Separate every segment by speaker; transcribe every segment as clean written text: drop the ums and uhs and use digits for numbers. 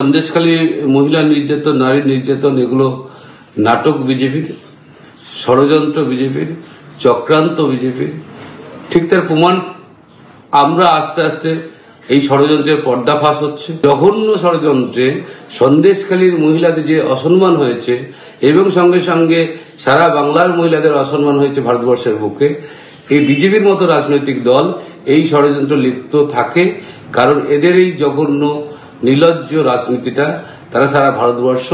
Speaker 1: সন্দেশখালী মহিলা নির্যাতন, নারী নির্যাতন এগুলো নাটক বিজেপির, ষড়যন্ত্র বিজেপির, চক্রান্ত বিজেপির। ঠিক তার প্রমাণ আমরা আস্তে আস্তে এই ষড়যন্ত্রের পর্দাফাশ হচ্ছে। জঘন্য ষড়যন্ত্রে সন্দেশখালীর মহিলাদের যে অসম্মান হয়েছে এবং সঙ্গে সঙ্গে সারা বাংলার মহিলাদের অসম্মান হয়েছে ভারতবর্ষের বুকে, এই বিজেপির মতো রাজনৈতিক দল এই ষড়যন্ত্র লিপ্ত থাকে। কারণ এদের এই জঘন্য নির্লজ্জ রাজনীতিটা তারা সারা ভারতবর্ষ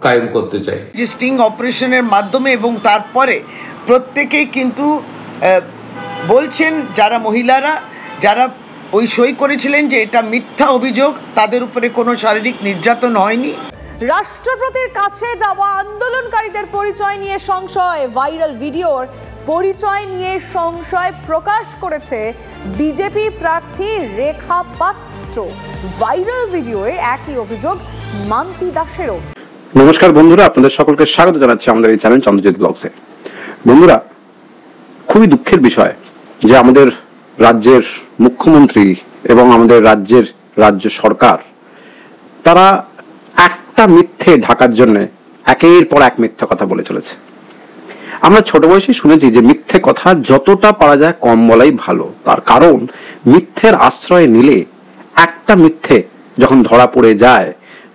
Speaker 1: কায়েম করতে চায়।
Speaker 2: যে স্টিং অপারেশনের মাধ্যমে এবং তারপরে প্রত্যেকেই কিন্তু বলছেন যারা মহিলারা যারা ওই সই করেছিলেন যে এটা মিথ্যা অভিযোগ, তাদের উপরে কোনো শারীরিক নির্যাতন হয়নি।
Speaker 3: রাষ্ট্রপতির কাছে যাওয়া আন্দোলনকারীদের পরিচয় নিয়ে সংশয়, ভাইরাল ভিডিওর পরিচয় নিয়ে সংশয় প্রকাশ করেছে বিজেপি প্রার্থী রেখা পাত্র। ভাইরাল ভিডিওয়ে একই অভিযোগ মান্তি দাসেরও।
Speaker 4: নমস্কার বন্ধুরা, আপনাদের সকলকে স্বাগত জানাচ্ছি আমাদের এই চ্যানেল চন্দ্রজিৎ ব্লগসে। বন্ধুরা, খুবই দুঃখের বিষয় যে আমাদের রাজ্যের মুখ্যমন্ত্রী এবং আমাদের রাজ্যের রাজ্য সরকার তারা একটা মিথ্যে ঢাকার জন্য একের পর এক মিথ্যে কথা বলে চলেছে। আমরা ছোট বয়সে শুনেছি যে মিথ্যে কথা যতটা পারা যায় কম বলাই ভালো। তার কারণ মিথ্যের আশ্রয় নিলে একটা মিথ্যে যখন ধরা পড়ে যায়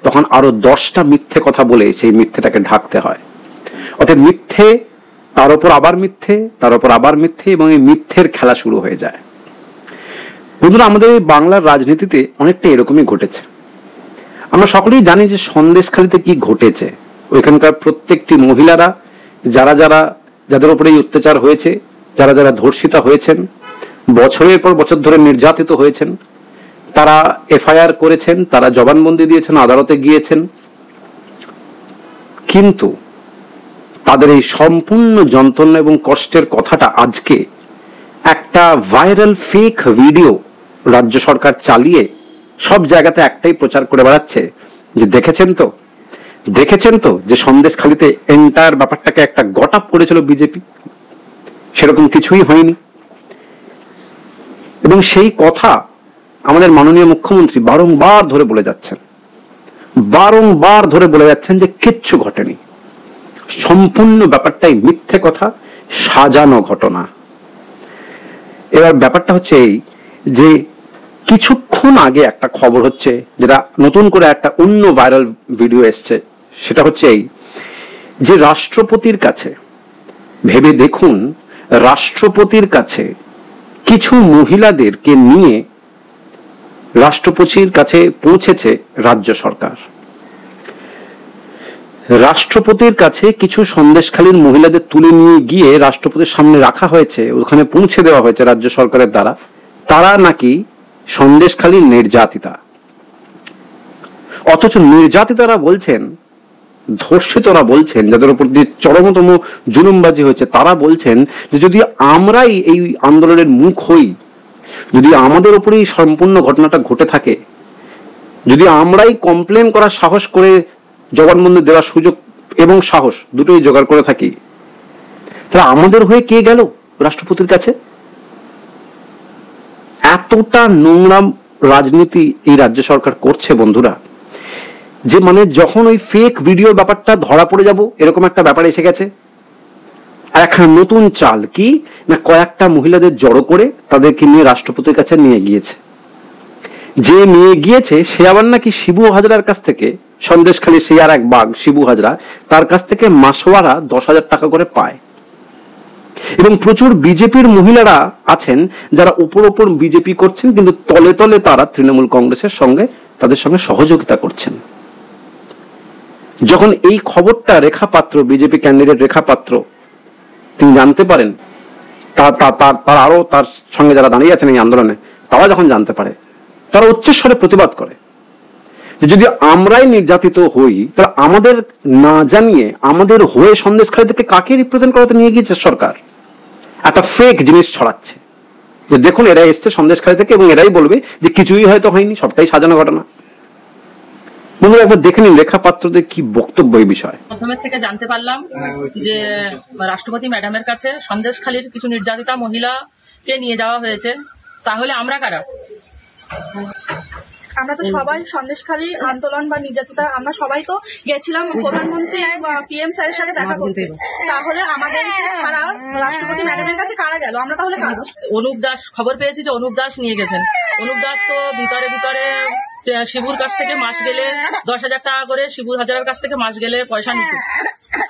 Speaker 4: তখন আরো 10টা মিথ্যে কথা বলে সেই মিথ্যেটাকে ঢাকতে হয়। অর্থাৎ মিথ্যে, তার উপর আবার মিথ্যে, তার উপর আবার মিথ্যে, এবং এই মিথ্যের খেলা শুরু হয়ে যায়। বন্ধুরা, আমাদের বাংলার রাজনীতিতে অনেকটা এরকমই ঘটেছে। আমরা সকলেই জানি যে সন্দেশখালীতে কি ঘটেছে। ওইখানকার প্রত্যেকটি মহিলারা যাদের উপরে এই অত্যাচার হয়েছে, যারা ধর্ষিতা হয়েছেন, বছরের পর বছর ধরে নির্যাতিত হয়েছেন, তারা এফআইআর করেছেন, তারা জবানবন্দি দিয়েছেন, আদালতে গিয়েছেন, কিন্তু তাদের এই সম্পূর্ণ যন্ত্রণা এবং কষ্টের কথাটা আজকে একটা ভাইরাল ফেক ভিডিও রাজ্য সরকার চালিয়ে সব জায়গাতে একটাই প্রচার করে বেড়াচ্ছে যে দেখেছেন তো যে সন্দেশখালীতে এন্টায়ার ব্যাপারটাকে একটা গট আপ করেছিল বিজেপি, সেরকম কিছুই হয়নি। এবং সেই কথা আমাদের মাননীয় মুখ্যমন্ত্রী বারংবার ধরে বলে যাচ্ছেন যে কিচ্ছু ঘটেনি, সম্পূর্ণ ব্যাপারটাই মিথ্যে কথা, সাজানো ঘটনা। এবার ব্যাপারটা হচ্ছে এই যে কিছুক্ষণ আগে একটা খবর হচ্ছে, যেটা নতুন করে একটা অন্য ভাইরাল ভিডিও এসছে, সেটা হচ্ছে এই যে রাষ্ট্রপতির কাছে, ভেবে দেখুন, রাষ্ট্রপতির কাছে কিছু মহিলাদেরকে নিয়ে রাষ্ট্রপতির কাছে পৌঁছেছে রাজ্য সরকার। রাষ্ট্রপতির কাছে কিছু সন্দেশখালীর মহিলাদের তুলে নিয়ে গিয়ে রাষ্ট্রপতির সামনে রাখা হয়েছে, ওখানে পৌঁছে দেওয়া হয়েছে রাজ্য সরকারের দ্বারা। তারা নাকি সন্দেশখালীর নির্যাতিতা, অথচ নির্যাতিতারা বলছেন, ধর্ষিতরা বলছেন, যাদের উপর দিয়ে চরমতম জুলুমবাজি হয়েছে, তারা বলছেন যে যদি আমরাই এই আন্দোলনের মুখ হই, যদি আমাদের উপরেই সম্পূর্ণ ঘটনাটা ঘটে থাকে, যদি আমরাই কমপ্লেন করার সাহস করে জবানবন্দি দেওয়ার সুযোগ এবং সাহস দুটোই জোগাড় করে থাকি, তাহলে আমাদের হয়ে কে গেল রাষ্ট্রপতির কাছে? এতটা নোংরা রাজনীতি এই রাজ্য সরকার করছে বন্ধুরা, যে মানে যখন ওই ফেক ভিডিও ব্যাপারটা ধরা পড়ে যাব এরকম একটা ব্যাপার এসে গেছে, আর একটা নতুন চাল কি না, কয়েকটা মহিলাদের জড়ো করে তাদেরকে নিয়ে রাষ্ট্রপতির কাছে নিয়ে গিয়েছে। যে নিয়ে গিয়েছে সে আবার নাকি শিবু হাজরার কাছ থেকে, সন্দেশখালী সে আর এক বাঘ শিবু হাজরা, তার কাছ থেকে মাসোয়ারা 10,000 টাকা করে পায়। এবং প্রচুর বিজেপির মহিলারা আছেন যারা উপর বিজেপি করছেন, কিন্তু তলে তলে তারা তৃণমূল কংগ্রেসের সঙ্গে তাদের সঙ্গে সহযোগিতা করছেন। যখন এই খবরটা রেখা পাত্র, বিজেপি ক্যান্ডিডেট রেখা পাত্র, তিনি জানতে পারেন, তার আরো তার সঙ্গে যারা দাঁড়িয়ে আছেন এই আন্দোলনে, তারা যখন জানতে পারে, তারা উচ্চস্বরে প্রতিবাদ করে যে যদি আমরাই নির্যাতিত হই তাহলে আমাদের না জানিয়ে আমাদের হয়ে সন্দেশখালী থেকে কাকে রিপ্রেজেন্ট করাতে নিয়ে গিয়েছে সরকার। একটা ফেক জিনিস ছড়াচ্ছে যে দেখুন এরা এসছে সন্দেশখালী থেকে এবং এরাই বলবে যে কিছুই হয়তো হয়নি, সবটাই সাজানো ঘটনা। বন্ধুরা, একবার দেখে নিন রেখা পাত্রদের কি বক্তব্য এই বিষয়ে।
Speaker 5: মাধ্যমের থেকে জানতে পারলাম যে রাষ্ট্রপতি ম্যাডামের কাছে সন্দেশখালীর কিছু নির্যাতিতা মহিলাকে নিয়ে যাওয়া হয়েছে। তাহলে আমরা কারা? আমরা তো সবাই সন্দেশখালী আন্দোলন বা নির্যাতিতা আমরা সবাই তো গেছিলাম প্রধানমন্ত্রী পিএম স্যারের সাথে দেখা করতে। তাহলে আমাদের ছাড়া রাষ্ট্রপতি ম্যাডামের কাছে কারা গেল? আমরা তাহলে কারা? অনুপ দাস, খবর পেয়েছি যে অনুপ দাস নিয়ে গেছেন। অনুপ দাস তো ভিতরে শিবুর কাছ থেকে মাস গেলে 10,000 টাকা করে, শিবুর হাজারের কাছ থেকে মাস গেলে পয়সা নিত।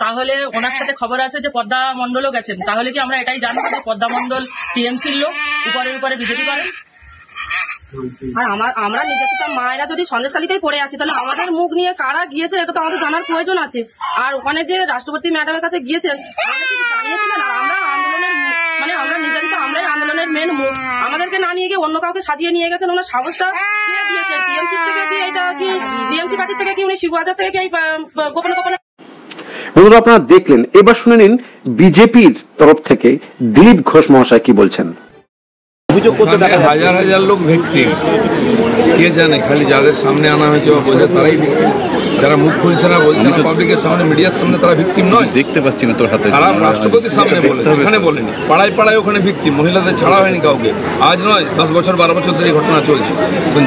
Speaker 5: তাহলে ওনার সাথে খবর আছে যে পদ্মা মন্ডলও গেছেন। তাহলে কি আমরা এটাই জানবো যে পদ্মা মন্ডল টিএমসির লোক, উপরে বিজেপি করে? আর আমরা নির্যাতিত মায়েরা যদি সন্দেশখালীতেই পড়ে আছি, তাহলে আমাদের মুখ নিয়ে কারা গিয়েছে এটা তো আমাদের জানার প্রয়োজন আছে। আর ওখানে যে রাষ্ট্রপতি ম্যাডামের কাছে গিয়েছেন আমাদের কিছু জানিয়েছিলেন। আর আমরা আন্দোলনের আমরা নির্যাতিত, আমরাই আন্দোলনের মেন মুখ। আমাদেরকে না নিয়ে গিয়ে অন্য কাউকে সাজিয়ে নিয়ে গেছেন। ওনার সাহসটা কে দিয়েছেন? টিএমসি থেকে কি এটা কি টিএমসি পার্টি থেকে কি উনি শিববাজার থেকে কি গোপনে
Speaker 4: বন্ধুরা আপনারা দেখলেন। এবার শুনে নিন বিজেপির তরফ থেকে দিলীপ ঘোষ মহাশয় কি বলছেন।
Speaker 6: অভিযোগ করতে দেখা হাজার হাজার লোক ভিকটিম, কে জানে, খালি যাদের সামনে আনা হয়েছে বা বলছে তারাই ভিকটিম। যারা মুখ খুলছে না, বলছে না পাবলিকের সামনে, মিডিয়ার সামনে, তারা ভিকটিম নয়। দেখতে পাচ্ছি না তোর হাতে, তারা রাষ্ট্রপতির সামনে বলে, ওখানে বলেনি। পাড়ায় পাড়ায় ওখানে ভিকটিম, মহিলাদের ছাড়া হয়নি কাউকে। আজ নয়, 10 বছর 12 বছর ধরে এই ঘটনা চলছে।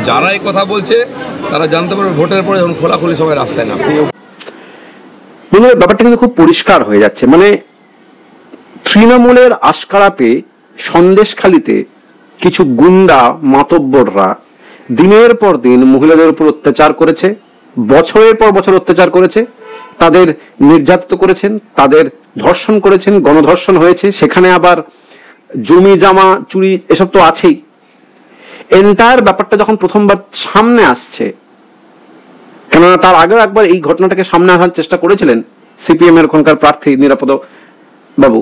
Speaker 6: যারা এই কথা বলছে তারা জানতে পারবে ভোটের পরে যখন খোলাখুলি সবাই রাস্তায় না।
Speaker 4: ব্যাপারটা কিন্তু খুব পরিষ্কার হয়ে যাচ্ছে। মানে তৃণমূলের আশকারা পেয়ে সন্দেশখালীতে কিছু গুন্ডা মাতব্বররা দিনের পর দিন মহিলাদের উপর অত্যাচার করেছে, বছরের পর বছর অত্যাচার করেছে, তাদের নির্যাতিত করেছেন, তাদের ধর্ষণ করেছেন, গণধর্ষণ হয়েছে। সেখানে আবার জমি জামা চুরি এসব তো আছেই। এন্টায়ার ব্যাপারটা যখন প্রথমবার সামনে আসছে, কেননা তার আগেও একবার এই ঘটনাটাকে সামনে আসার চেষ্টা করেছিলেন সিপিএম এর ওখানকার প্রার্থী নিরাপদ বাবু,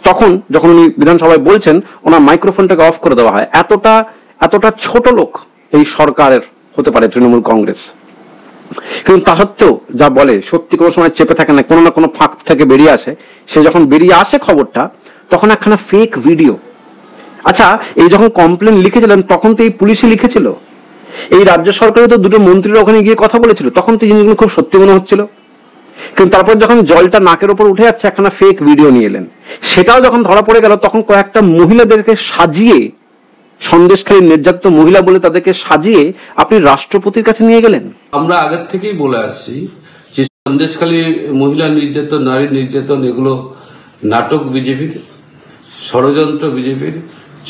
Speaker 4: তখন যখন উনি বিধানসভায় বলছেন ওনার মাইক্রোফোনটাকে অফ করে দেওয়া হয়। এতটা ছোট লোক এই সরকারের হতে পারে তৃণমূল কংগ্রেস, কিন্তু তা সত্ত্বেও যা বলে সত্যি কোনো সময় চেপে থাকে না, কোনো না কোনো ফাঁক থেকে বেরিয়ে আসে। সে যখন বেরিয়ে আসে খবরটা, তখন একখানা ফেক ভিডিও। আচ্ছা, এই যখন কমপ্লেন লিখেছিলেন তখন তো এই পুলিশে লিখেছিল, এই রাজ্য সরকারে তো দুটো মন্ত্রীরা ওখানে গিয়ে কথা বলেছিল, তখন তো জিনিসগুলো খুব সত্যি মনে হচ্ছিল। কিন্তু তারপর যখন জলটা নাকের উপর উঠে যাচ্ছে, একখানা ফেক ভিডিও নিয়ে এলেন। সেটাও যখন ধরা পড়ে গেল, তখন কয়েকটা মহিলাদেরকে সাজিয়ে, সন্দেশখালীর নির্যাতিত মহিলা বলে তাদেরকে সাজিয়ে আপনি রাষ্ট্রপতির কাছে নিয়ে গেলেন।
Speaker 1: আমরা আগের থেকেই বলে আসছি যে সন্দেশখালী মহিলা নির্যাতন, নারী নির্যাতন এগুলো নাটক বিজেপির, ষড়যন্ত্র বিজেপির,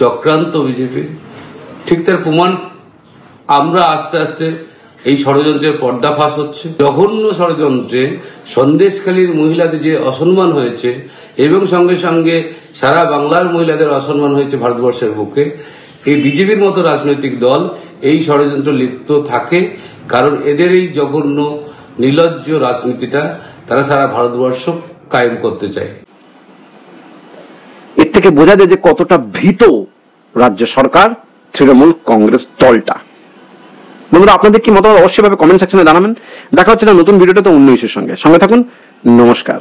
Speaker 1: চক্রান্ত বিজেপির। ঠিক তার প্রমাণ আমরা আস্তে আস্তে এই ষড়যন্ত্রের পর্দাফাশ হচ্ছে। জঘন্য ষড়যন্ত্রে সন্দেশখালীর মহিলাদের যে অসম্মান হয়েছে এবং সঙ্গে সঙ্গে সারা বাংলার মহিলাদের অসম্মান হয়েছে ভারতবর্ষের বুকে, এই বিজেপির মতো রাজনৈতিক দল এই ষড়যন্ত্র লিপ্ত থাকে। কারণ এদের এই জঘন্য নির্লজ্জ রাজনীতিটা তারা সারা ভারতবর্ষ কায়েম করতে চায়।
Speaker 4: এর থেকে বোঝা যায় যে কতটা ভীত রাজ্য সরকার, তৃণমূল কংগ্রেস দলটা। বন্ধুরা, আপনাদের কি মতামত অবশ্যই ভাবে কমেন্ট সেকশনে জানাবেন। দেখা হচ্ছে না নতুন ভিডিওটা তো অন্য ইস্যুর সঙ্গে থাকুন। নমস্কার।